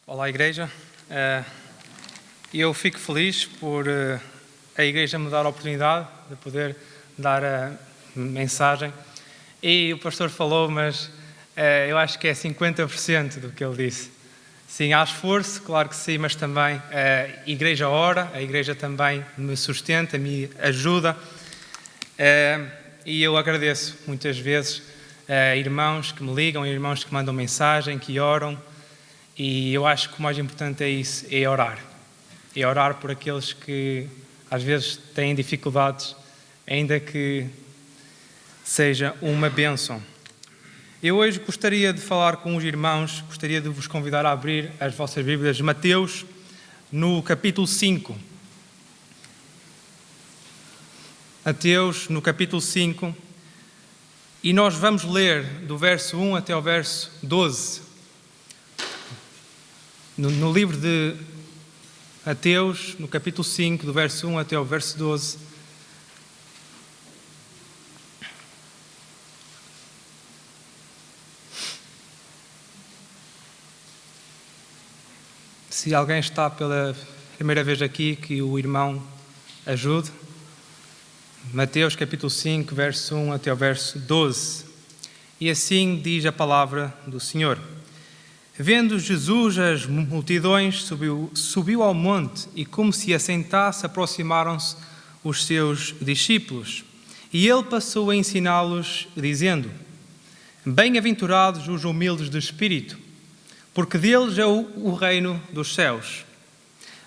Olá, Igreja. Eu fico feliz por a Igreja me dar a oportunidade de poder dar a mensagem. E o pastor falou, mas eu acho que é 50% do que ele disse. Sim, há esforço, claro que sim, mas também a Igreja ora, a Igreja também me sustenta, me ajuda. E eu agradeço muitas vezes a irmãos que me ligam, a irmãos que mandam mensagem, que oram. E eu acho que o mais importante é isso, é orar. É orar por aqueles que às vezes têm dificuldades, ainda que seja uma bênção. Eu hoje gostaria de falar com os irmãos, gostaria de vos convidar a abrir as vossas Bíblias, Mateus, no capítulo 5. Mateus, no capítulo 5, e nós vamos ler do verso 1 até ao verso 12. No livro de Mateus, no capítulo 5, do verso 1 até ao verso 12, se alguém está pela primeira vez aqui, que o irmão ajude. Mateus, capítulo 5, verso 1 até ao verso 12. E assim diz a palavra do Senhor. Vendo Jesus as multidões, subiu ao monte e, como se assentasse, aproximaram-se os seus discípulos. E ele passou a ensiná-los, dizendo: Bem-aventurados os humildes de espírito, porque deles é o reino dos céus.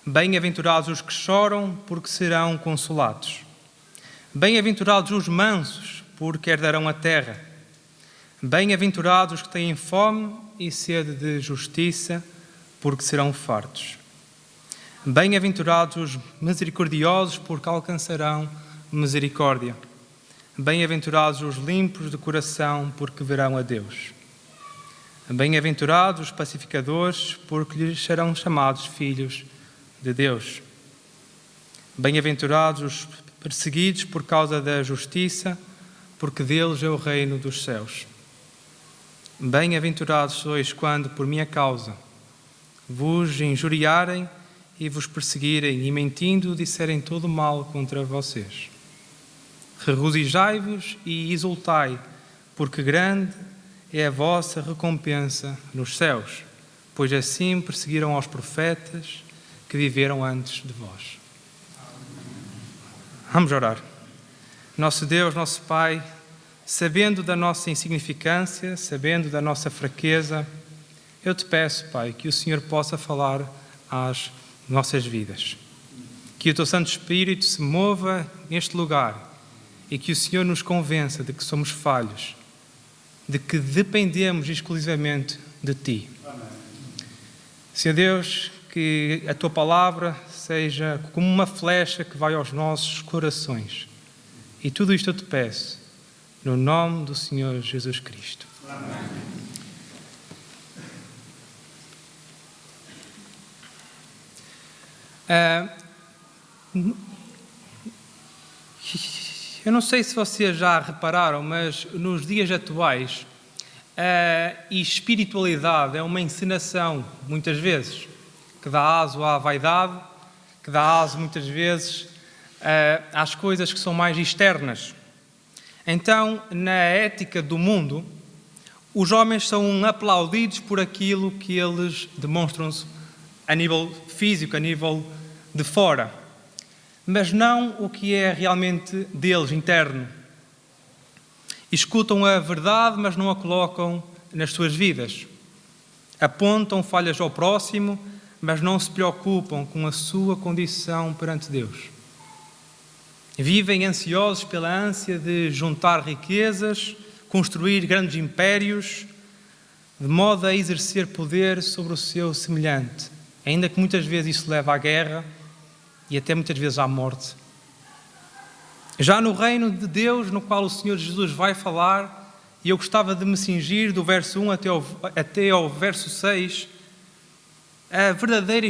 Bem-aventurados os que choram, porque serão consolados. Bem-aventurados os mansos, porque herdarão a terra. Bem-aventurados os que têm fome e sede de justiça, porque serão fartos. Bem-aventurados os misericordiosos, porque alcançarão misericórdia. Bem-aventurados os limpos de coração, porque verão a Deus. Bem-aventurados os pacificadores, porque lhes serão chamados filhos de Deus. Bem-aventurados os perseguidos por causa da justiça, porque deles é o reino dos céus. Bem-aventurados sois quando, por minha causa, vos injuriarem e vos perseguirem e, mentindo, disserem todo mal contra vocês. Regozijai-vos e exultai, porque grande é a vossa recompensa nos céus, pois assim perseguiram aos profetas que viveram antes de vós. Vamos orar. Nosso Deus, nosso Pai, sabendo da nossa insignificância, sabendo da nossa fraqueza, eu te peço, Pai, que o Senhor possa falar às nossas vidas. Que o teu Santo Espírito se mova neste lugar e que o Senhor nos convença de que somos falhos, de que dependemos exclusivamente de Ti. Amém. Senhor Deus, que a Tua palavra seja como uma flecha que vai aos nossos corações. E tudo isto eu te peço, no nome do Senhor Jesus Cristo. Amém. Eu não sei se vocês já repararam, mas nos dias atuais a espiritualidade é uma encenação, muitas vezes, que dá aso à vaidade, que dá aso, muitas vezes, às coisas que são mais externas. Então, na ética do mundo, os homens são aplaudidos por aquilo que eles demonstram a nível físico, a nível de fora, mas não o que é realmente deles, interno. Escutam a verdade, mas não a colocam nas suas vidas. Apontam falhas ao próximo, mas não se preocupam com a sua condição perante Deus. Vivem ansiosos pela ânsia de juntar riquezas, construir grandes impérios, de modo a exercer poder sobre o seu semelhante, ainda que muitas vezes isso leva à guerra e até muitas vezes à morte. Já no reino de Deus, no qual o Senhor Jesus vai falar, e eu gostava de me cingir do verso 1 até ao verso 6, a verdadeira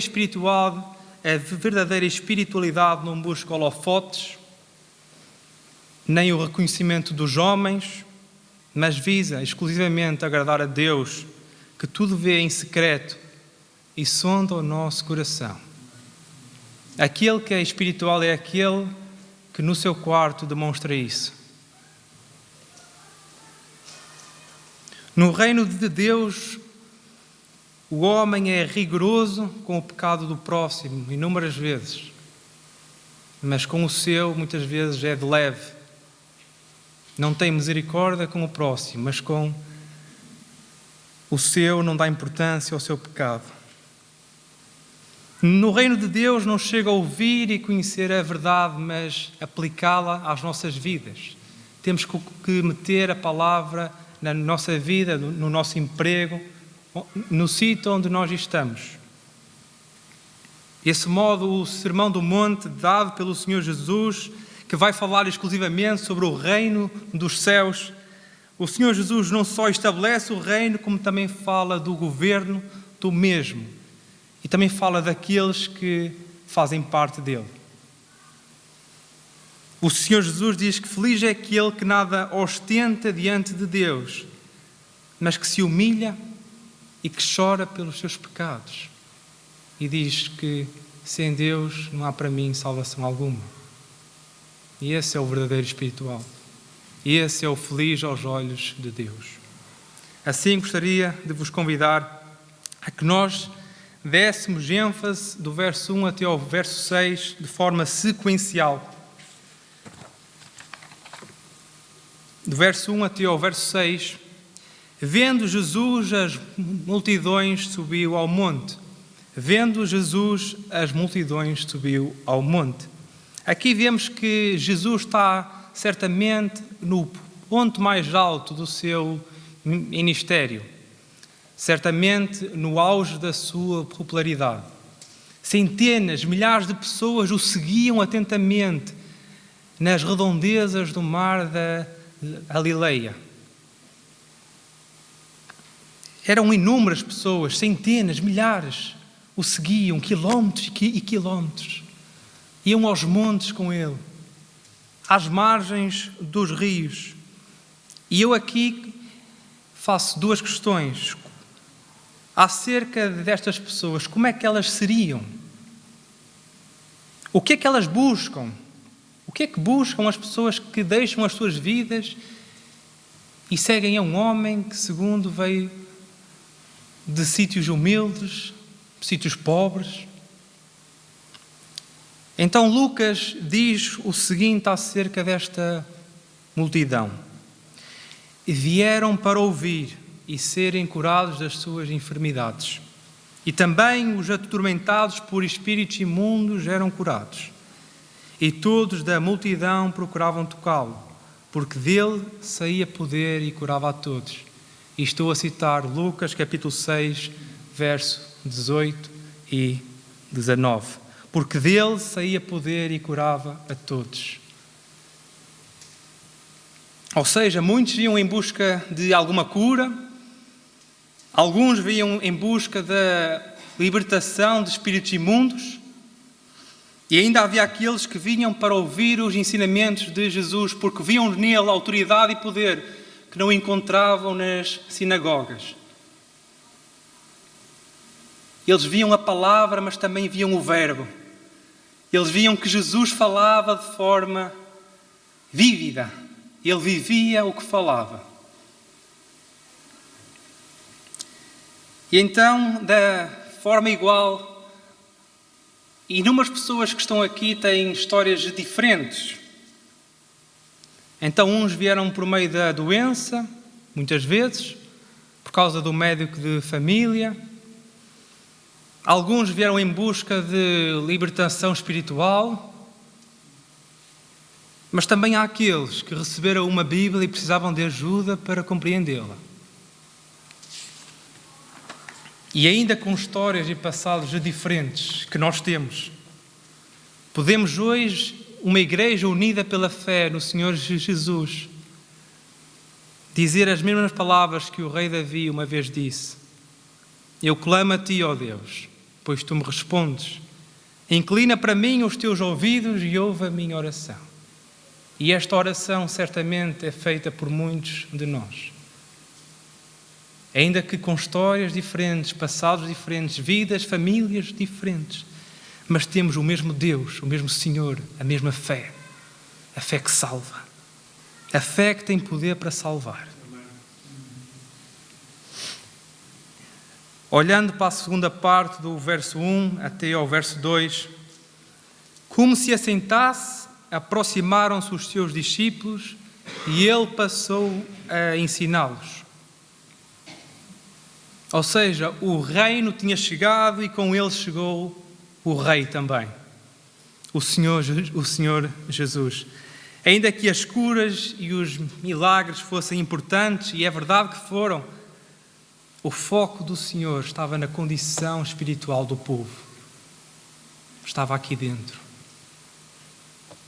espiritualidade não busca holofotes, nem o reconhecimento dos homens, mas visa exclusivamente agradar a Deus, que tudo vê em secreto e sonda o nosso coração. Aquele que é espiritual é aquele que no seu quarto demonstra isso. No reino de Deus, o homem é rigoroso com o pecado do próximo, inúmeras vezes, mas com o seu, muitas vezes, é de leve. Não tem misericórdia com o próximo, mas com o seu não dá importância ao seu pecado. No reino de Deus não chega a ouvir e conhecer a verdade, mas aplicá-la às nossas vidas. Temos que meter a palavra na nossa vida, no nosso emprego, no sítio onde nós estamos. Desse modo, o Sermão do Monte, dado pelo Senhor Jesus, que vai falar exclusivamente sobre o reino dos céus, o Senhor Jesus não só estabelece o reino, como também fala do governo do mesmo. E também fala daqueles que fazem parte dele. O Senhor Jesus diz que feliz é aquele que nada ostenta diante de Deus, mas que se humilha e que chora pelos seus pecados. E diz que sem Deus não há para mim salvação alguma. E esse é o verdadeiro espiritual. E esse é o feliz aos olhos de Deus. Assim gostaria de vos convidar a que nós dessemos ênfase do verso 1 até ao verso 6 de forma sequencial. Do verso 1 até ao verso 6, vendo Jesus as multidões, subiu ao monte. Vendo Jesus as multidões, subiu ao monte. Aqui vemos que Jesus está certamente no ponto mais alto do seu ministério, certamente no auge da sua popularidade. Centenas, milhares de pessoas o seguiam atentamente nas redondezas do mar da Galileia. Eram inúmeras pessoas, centenas, milhares, o seguiam, quilómetros e quilómetros. Iam aos montes com ele, às margens dos rios. E eu aqui faço duas questões acerca destas pessoas. Como é que elas seriam? O que é que elas buscam? O que é que buscam as pessoas que deixam as suas vidas e seguem a um homem que, segundo, veio de sítios humildes, sítios pobres? Então Lucas diz o seguinte acerca desta multidão: vieram para ouvir e serem curados das suas enfermidades. E também os atormentados por espíritos imundos eram curados. E todos da multidão procuravam tocá-lo, porque dele saía poder e curava a todos. E estou a citar Lucas capítulo 6, verso 18 e 19. Porque dele saía poder e curava a todos. Ou seja, muitos iam em busca de alguma cura, alguns vinham em busca da libertação de espíritos imundos, e ainda havia aqueles que vinham para ouvir os ensinamentos de Jesus, porque viam nele autoridade e poder que não encontravam nas sinagogas. Eles viam a palavra, mas também viam o verbo. Eles viam que Jesus falava de forma vívida. Ele vivia o que falava. E então, da forma igual, inúmeras pessoas que estão aqui têm histórias diferentes. Então, uns vieram por meio da doença, muitas vezes, por causa do médico de família. Alguns vieram em busca de libertação espiritual. Mas também há aqueles que receberam uma Bíblia e precisavam de ajuda para compreendê-la. E ainda com histórias e passados diferentes que nós temos, podemos hoje, uma igreja unida pela fé no Senhor Jesus, dizer as mesmas palavras que o rei Davi uma vez disse: eu clamo a ti, ó Deus, pois tu me respondes. Inclina para mim os teus ouvidos e ouve a minha oração. E esta oração certamente é feita por muitos de nós. ainda que com histórias diferentes, passados diferentes, vidas, famílias diferentes, mas temos o mesmo Deus, o mesmo Senhor, a mesma fé, a fé que salva, a fé que tem poder para salvar. Olhando para a segunda parte do verso 1 até ao verso 2, como se assentasse, aproximaram-se os seus discípulos e ele passou a ensiná-los. Ou seja, o reino tinha chegado e com ele chegou o rei também, o Senhor Jesus. Ainda que as curas e os milagres fossem importantes, e é verdade que foram, o foco do Senhor estava na condição espiritual do povo. Estava aqui dentro.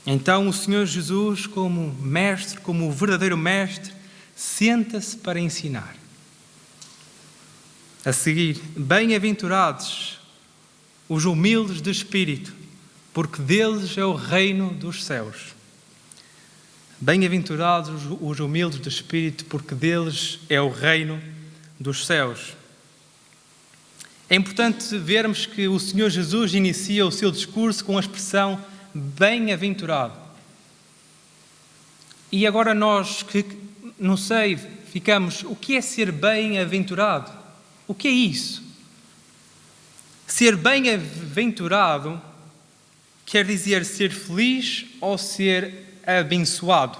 Então o Senhor Jesus, como mestre, como o verdadeiro mestre, senta-se para ensinar. A seguir, bem-aventurados os humildes de espírito, porque deles é o reino dos céus. Bem-aventurados os humildes de espírito, porque deles é o reino dos céus. É importante vermos que o Senhor Jesus inicia o seu discurso com a expressão bem-aventurado. E agora nós, que não sei, ficamos, o que é ser bem-aventurado? O que é isso? Ser bem-aventurado quer dizer ser feliz ou ser abençoado.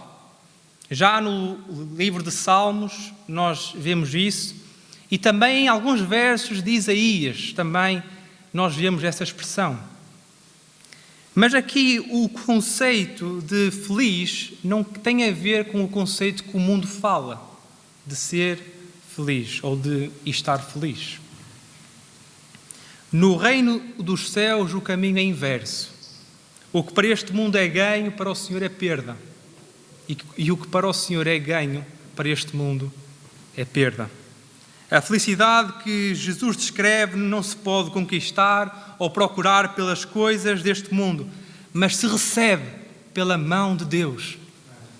Já no livro de Salmos nós vemos isso, e também em alguns versos de Isaías também nós vemos essa expressão. Mas aqui o conceito de feliz não tem a ver com o conceito que o mundo fala, de ser feliz ou de estar feliz. No reino dos céus o caminho é inverso. O que para este mundo é ganho, para o Senhor é perda. E o que para o Senhor é ganho, para este mundo é perda. A felicidade que Jesus descreve não se pode conquistar ou procurar pelas coisas deste mundo, mas se recebe pela mão de Deus.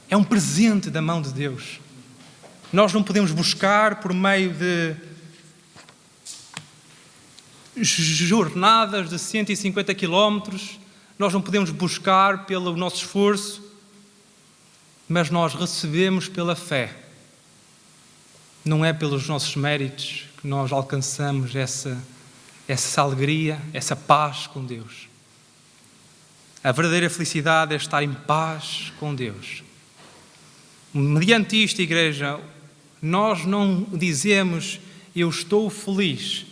É um presente da mão de Deus. Nós não podemos buscar por meio de jornadas de 150 quilómetros, nós não podemos buscar pelo nosso esforço, mas nós recebemos pela fé. Não é pelos nossos méritos que nós alcançamos essa alegria, essa paz com Deus. A verdadeira felicidade é estar em paz com Deus. Mediante isto, igreja, nós não dizemos eu estou feliz,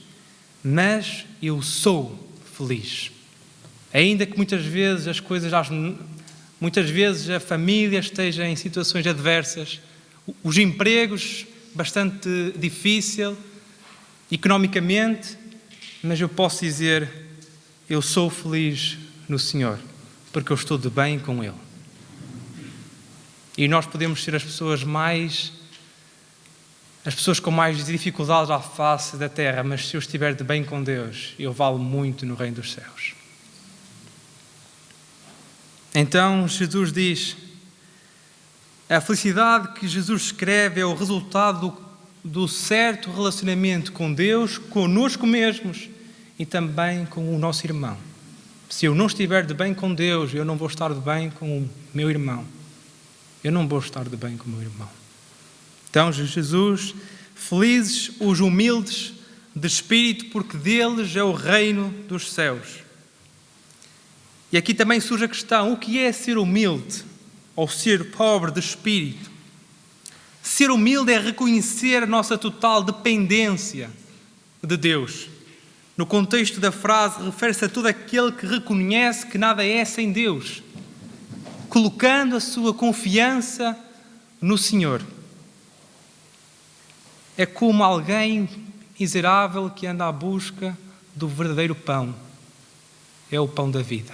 mas eu sou feliz. Ainda que muitas vezes a família esteja em situações adversas, os empregos bastante difícil, economicamente, mas eu posso dizer, eu sou feliz no Senhor, porque eu estou de bem com Ele. E nós podemos ser as pessoas com mais dificuldades à face da terra, mas se eu estiver de bem com Deus, eu valo muito no reino dos céus. Então Jesus diz, a felicidade que Jesus escreve é o resultado do certo relacionamento com Deus, conosco mesmos e também com o nosso irmão. Se eu não estiver de bem com Deus, eu não vou estar de bem com o meu irmão. Eu não vou estar de bem com o meu irmão. Então Jesus, felizes os humildes de espírito, porque deles é o reino dos céus. E aqui também surge a questão, o que é ser humilde ou ser pobre de espírito? Ser humilde é reconhecer a nossa total dependência de Deus. No contexto da frase, refere-se a todo aquele que reconhece que nada é sem Deus, colocando a sua confiança no Senhor. É como alguém miserável que anda à busca do verdadeiro pão. É o pão da vida.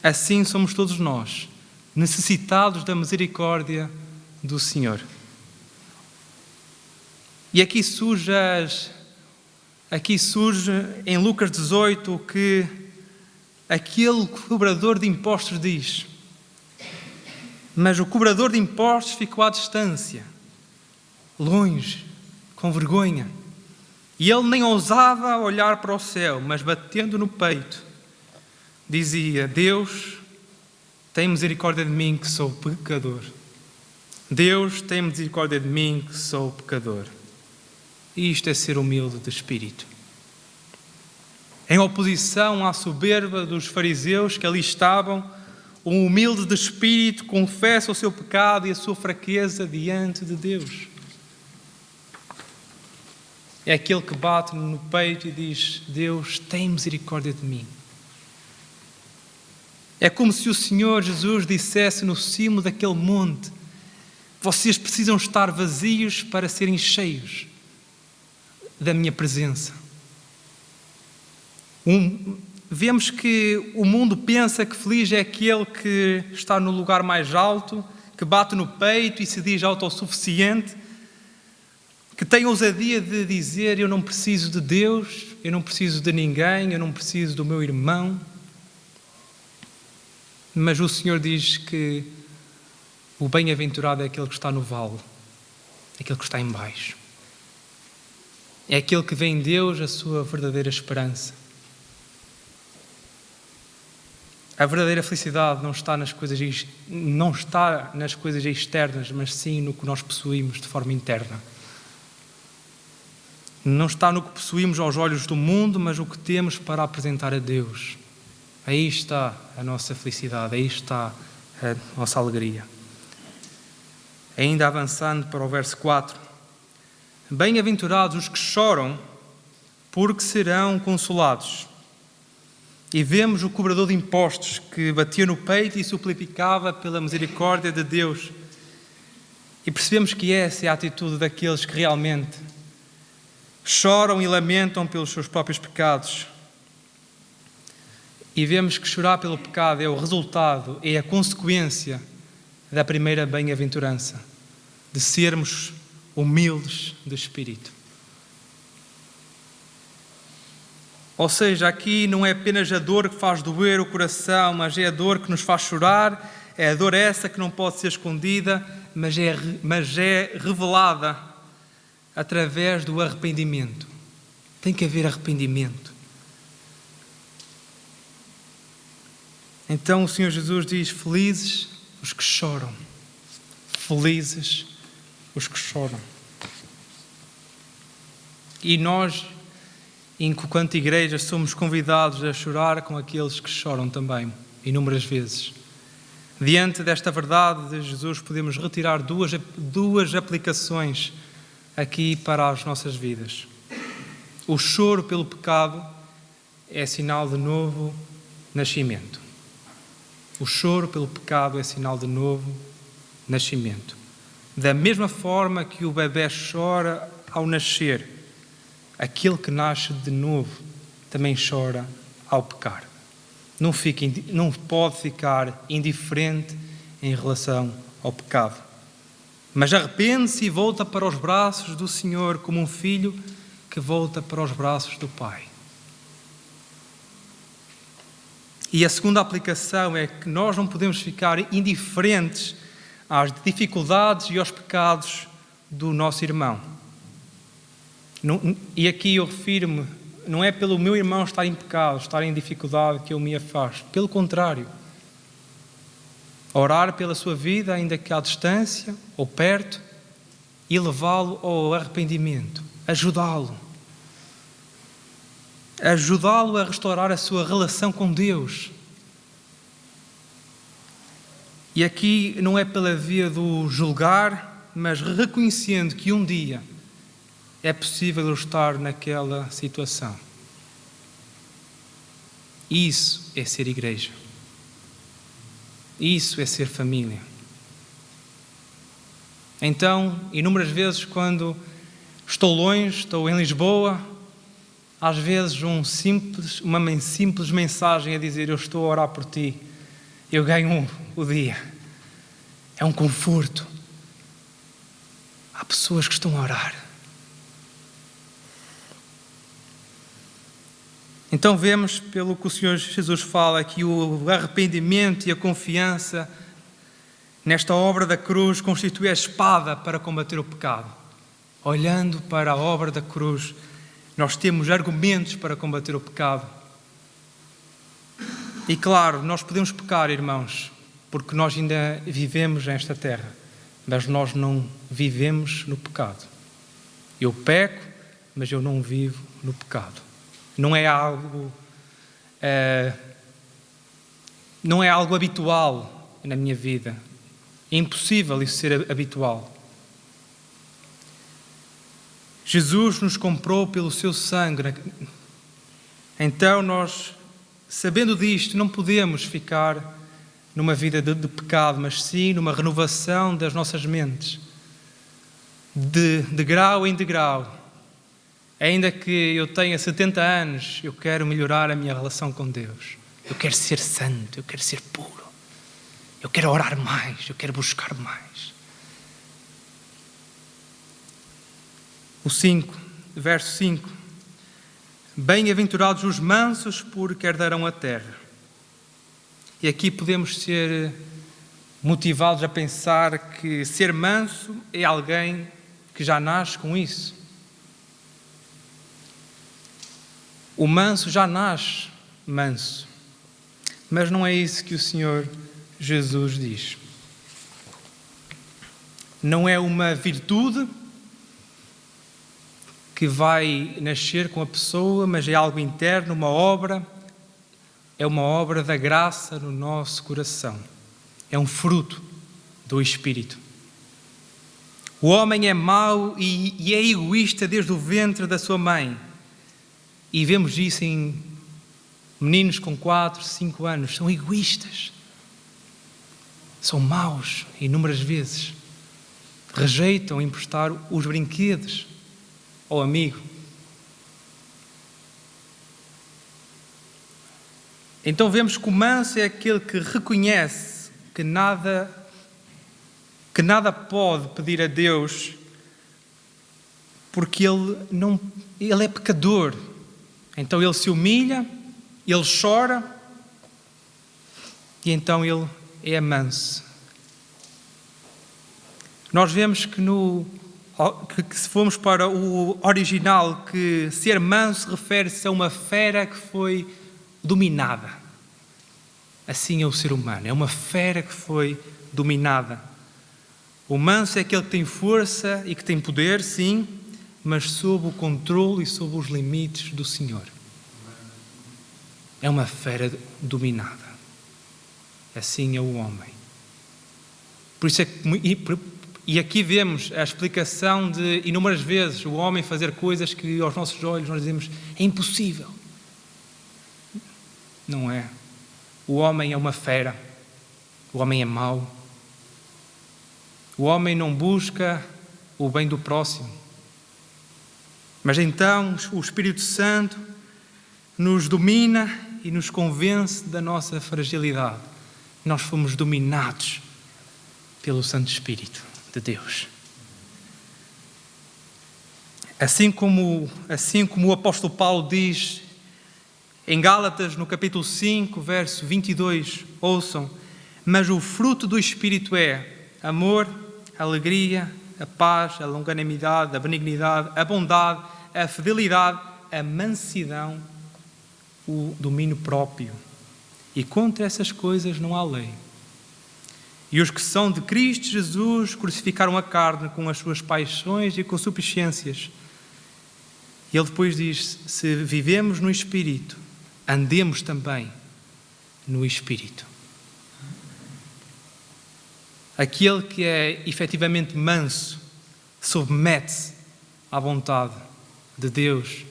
Assim somos todos nós, necessitados da misericórdia do Senhor. E aqui surge em Lucas 18 o que aquele cobrador de impostos diz. Mas o cobrador de impostos ficou à distância, longe, com vergonha. E ele nem ousava olhar para o céu, mas batendo no peito, dizia: Deus, tem misericórdia de mim que sou pecador. Deus, tem misericórdia de mim que sou pecador. E isto é ser humilde de espírito. Em oposição à soberba dos fariseus que ali estavam, um humilde de espírito confessa o seu pecado e a sua fraqueza diante de Deus. É aquele que bate no peito e diz: Deus, tem misericórdia de mim. É como se o Senhor Jesus dissesse no cimo daquele monte: vocês precisam estar vazios para serem cheios da minha presença. Vemos que o mundo pensa que feliz é aquele que está no lugar mais alto, que bate no peito e se diz autossuficiente, que tem ousadia de dizer: eu não preciso de Deus, eu não preciso de ninguém, eu não preciso do meu irmão. Mas o Senhor diz que o bem-aventurado é aquele que está no vale, é aquele que está em baixo. É aquele que vê em Deus a sua verdadeira esperança. A verdadeira felicidade não está nas coisas externas, mas sim no que nós possuímos de forma interna. Não está no que possuímos aos olhos do mundo, mas o que temos para apresentar a Deus. Aí está a nossa felicidade, aí está a nossa alegria. Ainda avançando para o verso 4. Bem-aventurados os que choram, porque serão consolados. E vemos o cobrador de impostos que batia no peito e suplicava pela misericórdia de Deus. E percebemos que essa é a atitude daqueles que realmente choram e lamentam pelos seus próprios pecados. E vemos que chorar pelo pecado é o resultado, é a consequência da primeira bem-aventurança, de sermos humildes de espírito. Ou seja, aqui não é apenas a dor que faz doer o coração, mas é a dor que nos faz chorar, é a dor essa que não pode ser escondida, mas é revelada através do arrependimento. Tem que haver arrependimento. Então o Senhor Jesus diz: felizes os que choram. Felizes os que choram. E nós, enquanto igreja, somos convidados a chorar com aqueles que choram também, inúmeras vezes. Diante desta verdade de Jesus, podemos retirar duas aplicações aqui para as nossas vidas. O choro pelo pecado é sinal de novo nascimento. O choro pelo pecado é sinal de novo nascimento. Da mesma forma que o bebê chora ao nascer, aquele que nasce de novo também chora ao pecar. Não pode ficar indiferente em relação ao pecado. Mas arrepende-se e volta para os braços do Senhor como um filho que volta para os braços do Pai. E a segunda aplicação é que nós não podemos ficar indiferentes às dificuldades e aos pecados do nosso irmão. E aqui eu refiro-me, não é pelo meu irmão estar em pecado, estar em dificuldade que eu me afasto. Pelo contrário. Orar pela sua vida, ainda que à distância ou perto, e levá-lo ao arrependimento. Ajudá-lo a restaurar a sua relação com Deus. E aqui não é pela via do julgar, mas reconhecendo que um dia é possível estar naquela situação. Isso é ser igreja. Isso é ser família. Então, inúmeras vezes quando estou longe, estou em Lisboa, às vezes uma simples mensagem a dizer: eu estou a orar por ti, eu ganho o dia. É um conforto. Há pessoas que estão a orar. Então vemos, pelo que o Senhor Jesus fala, que o arrependimento e a confiança nesta obra da cruz, constitui a espada para combater o pecado. Olhando para a obra da cruz, nós temos argumentos para combater o pecado. E claro, nós podemos pecar, irmãos, porque nós ainda vivemos nesta terra, mas nós não vivemos no pecado. Eu peco, mas eu não vivo no pecado. Não é algo habitual na minha vida. É impossível isso ser habitual. Jesus nos comprou pelo seu sangue. Então nós, sabendo disto, não podemos ficar numa vida de pecado, mas sim numa renovação das nossas mentes, de grau em degrau. Ainda que eu tenha 70 anos, eu quero melhorar a minha relação com Deus. Eu quero ser santo, eu quero ser puro. Eu quero orar mais, eu quero buscar mais. O 5, verso 5. Bem-aventurados os mansos, porque herdarão a terra. E aqui podemos ser motivados a pensar que ser manso é alguém que já nasce com isso. O manso já nasce manso. Mas não é isso que o Senhor Jesus diz. Não é uma virtude que vai nascer com a pessoa, mas é algo interno, uma obra. É uma obra da graça no nosso coração. É um fruto do Espírito. O homem é mau e é egoísta desde o ventre da sua mãe. E vemos isso em meninos com 4, 5 anos. São egoístas. São maus inúmeras vezes. Rejeitam emprestar os brinquedos ao amigo. Então vemos que o manso é aquele que reconhece que nada pode pedir a Deus, porque ele é pecador. Então ele se humilha, ele chora e então ele é manso. Nós vemos que se formos para o original, que ser manso refere-se a uma fera que foi dominada. Assim é o ser humano, é uma fera que foi dominada. O manso é aquele que tem força e que tem poder, sim, mas sob o controle e sob os limites do Senhor. É uma fera dominada. Assim é o homem. Por isso é que, e aqui vemos a explicação de inúmeras vezes o homem fazer coisas que aos nossos olhos nós dizemos é impossível. Não é. O homem é uma fera. O homem é mau. O homem não busca o bem do próximo. Mas então o Espírito Santo nos domina e nos convence da nossa fragilidade. Nós fomos dominados pelo Santo Espírito de Deus. Assim como o apóstolo Paulo diz em Gálatas, no capítulo 5, verso 22, ouçam, mas o fruto do Espírito é amor, alegria, a paz, a longanimidade, a benignidade, a bondade, a fidelidade, a mansidão, o domínio próprio. E contra essas coisas não há lei. E os que são de Cristo Jesus crucificaram a carne com as suas paixões e concupiscências. E ele depois diz, se vivemos no Espírito, andemos também no Espírito. Aquele que é efetivamente manso, submete-se à vontade de Deus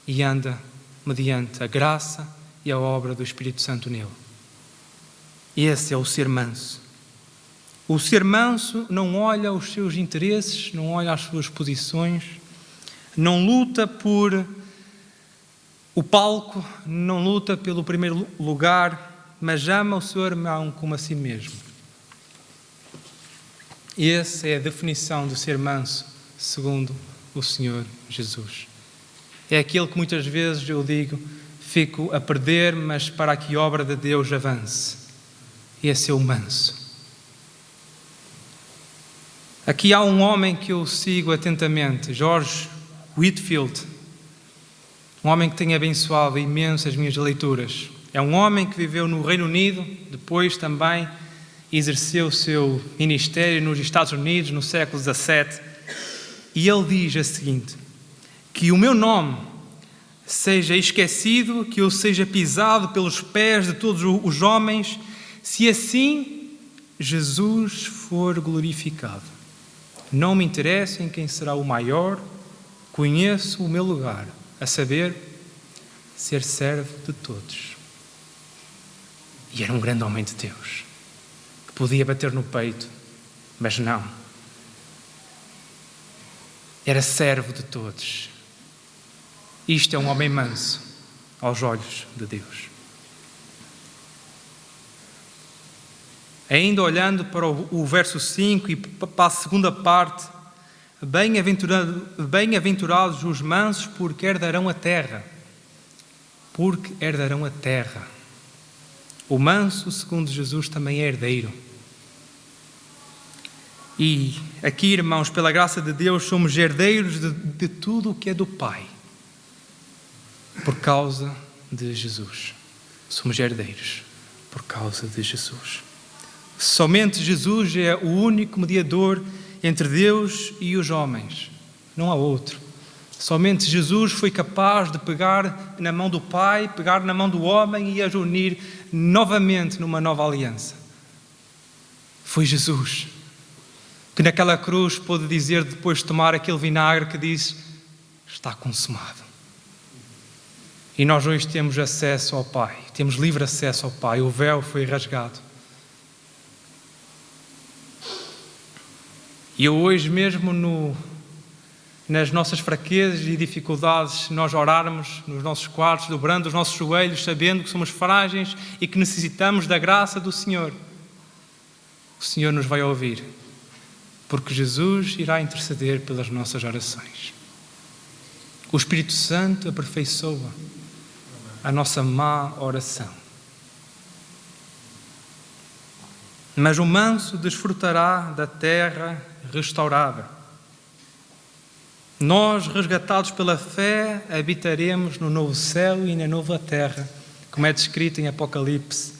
e anda mediante a graça e a obra do Espírito Santo nele. Esse é o ser manso. O ser manso não olha os seus interesses, não olha as suas posições, não luta por o palco, não luta pelo primeiro lugar, mas ama o seu irmão como a si mesmo. Essa é a definição de ser manso, segundo o Senhor Jesus. É aquele que muitas vezes eu digo, fico a perder, mas para que a obra de Deus avance. Esse é o manso. Aqui há um homem que eu sigo atentamente, George Whitefield, um homem que tem abençoado imenso as minhas leituras. É um homem que viveu no Reino Unido, depois também exerceu o seu ministério nos Estados Unidos no século XVII, e ele diz o seguinte: que o meu nome seja esquecido, que eu seja pisado pelos pés de todos os homens, se assim Jesus for glorificado. Não me interessa em quem será o maior, conheço o meu lugar, a saber, ser servo de todos. E era um grande homem de Deus, que podia bater no peito, mas não. Era servo de todos. Isto é um homem manso aos olhos de Deus. Ainda olhando para o verso 5 e para a segunda parte, bem-aventurados os mansos, porque herdarão a terra. Porque herdarão a terra. O manso, segundo Jesus, também é herdeiro. E aqui, irmãos, pela graça de Deus, somos herdeiros de tudo o que é do Pai. Por causa de Jesus. Somos herdeiros por causa de Jesus. Somente Jesus é o único mediador entre Deus e os homens. Não há outro. Somente Jesus foi capaz de pegar na mão do Pai, pegar na mão do homem e as unir novamente numa nova aliança. Foi Jesus que naquela cruz pôde dizer, depois de tomar aquele vinagre, que diz: está consumado. E nós hoje temos acesso ao Pai, temos livre acesso ao Pai, o véu foi rasgado. E eu hoje mesmo, nas nossas fraquezas e dificuldades, nós orarmos nos nossos quartos, dobrando os nossos joelhos, sabendo que somos frágeis e que necessitamos da graça do Senhor, o Senhor nos vai ouvir, porque Jesus irá interceder pelas nossas orações. O Espírito Santo aperfeiçoa a nossa má oração. Mas o manso desfrutará da terra restaurada. Nós, resgatados pela fé, habitaremos no novo céu e na nova terra, como é descrito em Apocalipse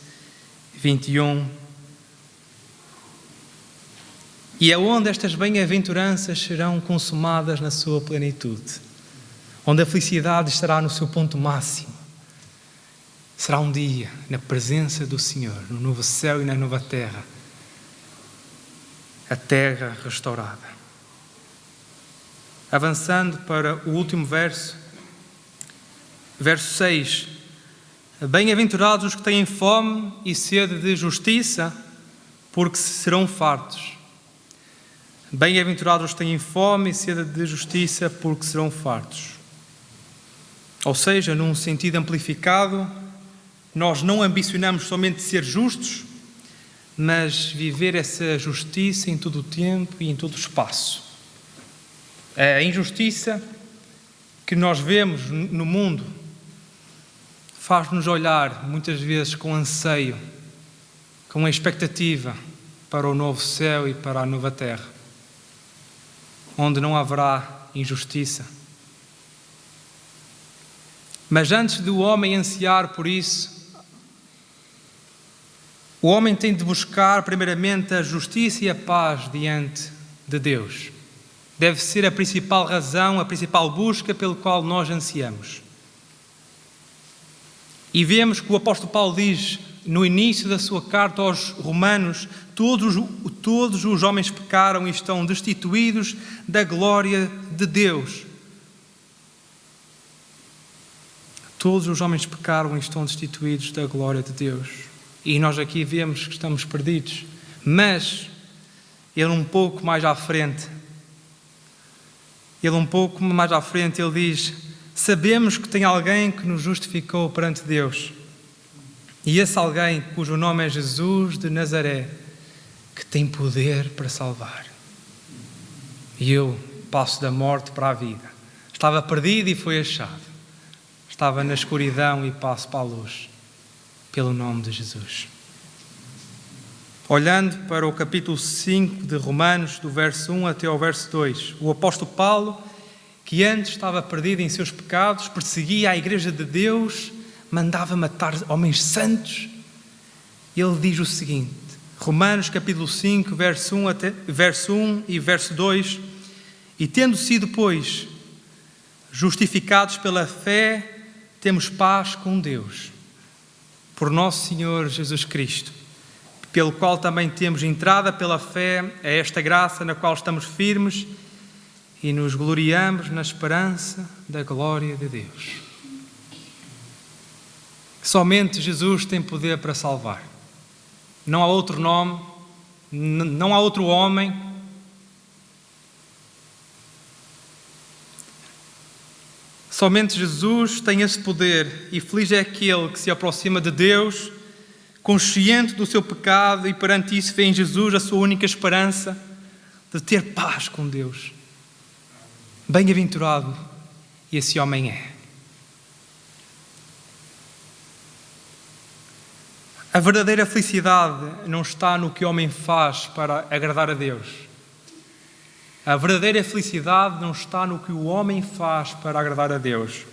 21. E é onde estas bem-aventuranças serão consumadas na sua plenitude, onde a felicidade estará no seu ponto máximo. Será um dia na presença do Senhor, no novo céu e na nova terra, a terra restaurada. Avançando para o último verso, verso 6. Bem-aventurados os que têm fome e sede de justiça, porque serão fartos. Bem-aventurados os que têm fome e sede de justiça, porque serão fartos. Ou seja, num sentido amplificado, nós não ambicionamos somente ser justos, mas viver essa justiça em todo o tempo e em todo o espaço. A injustiça que nós vemos no mundo faz-nos olhar, muitas vezes, com anseio, com a expectativa para o novo céu e para a nova terra, onde não haverá injustiça. Mas antes do homem ansiar por isso, o homem tem de buscar primeiramente a justiça e a paz diante de Deus. Deve ser a principal razão, a principal busca pelo qual nós ansiamos. E vemos que o apóstolo Paulo diz, no início da sua carta aos Romanos, todos os homens pecaram e estão destituídos da glória de Deus. Todos os homens pecaram e estão destituídos da glória de Deus. E nós aqui vemos que estamos perdidos. Mas ele um pouco mais à frente, ele diz: sabemos que tem alguém que nos justificou perante Deus. E esse alguém, cujo nome é Jesus de Nazaré, que tem poder para salvar. E eu passo da morte para a vida. Estava perdido e foi achado. Estava na escuridão e passo para a luz, pelo nome de Jesus. Olhando para o capítulo 5 de Romanos, do verso 1 até ao verso 2, o apóstolo Paulo, que antes estava perdido em seus pecados, perseguia a igreja de Deus, mandava matar homens santos, ele diz o seguinte, Romanos capítulo 5, verso 1 e verso 2, e tendo sido, pois, justificados pela fé, temos paz com Deus, por nosso Senhor Jesus Cristo, pelo qual também temos entrada pela fé a esta graça na qual estamos firmes e nos gloriamos na esperança da glória de Deus. Somente Jesus tem poder para salvar. Não há outro nome, não há outro homem. Somente Jesus tem esse poder e feliz é aquele que se aproxima de Deus, consciente do seu pecado e perante isso vê em Jesus a sua única esperança de ter paz com Deus. Bem-aventurado esse homem é. A verdadeira felicidade não está no que o homem faz para agradar a Deus. A verdadeira felicidade não está no que o homem faz para agradar a Deus,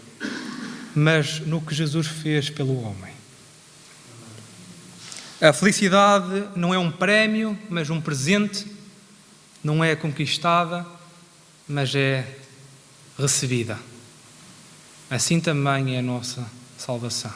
mas no que Jesus fez pelo homem. A felicidade não é um prémio, mas um presente. Não é conquistada, mas é recebida. Assim também é a nossa salvação.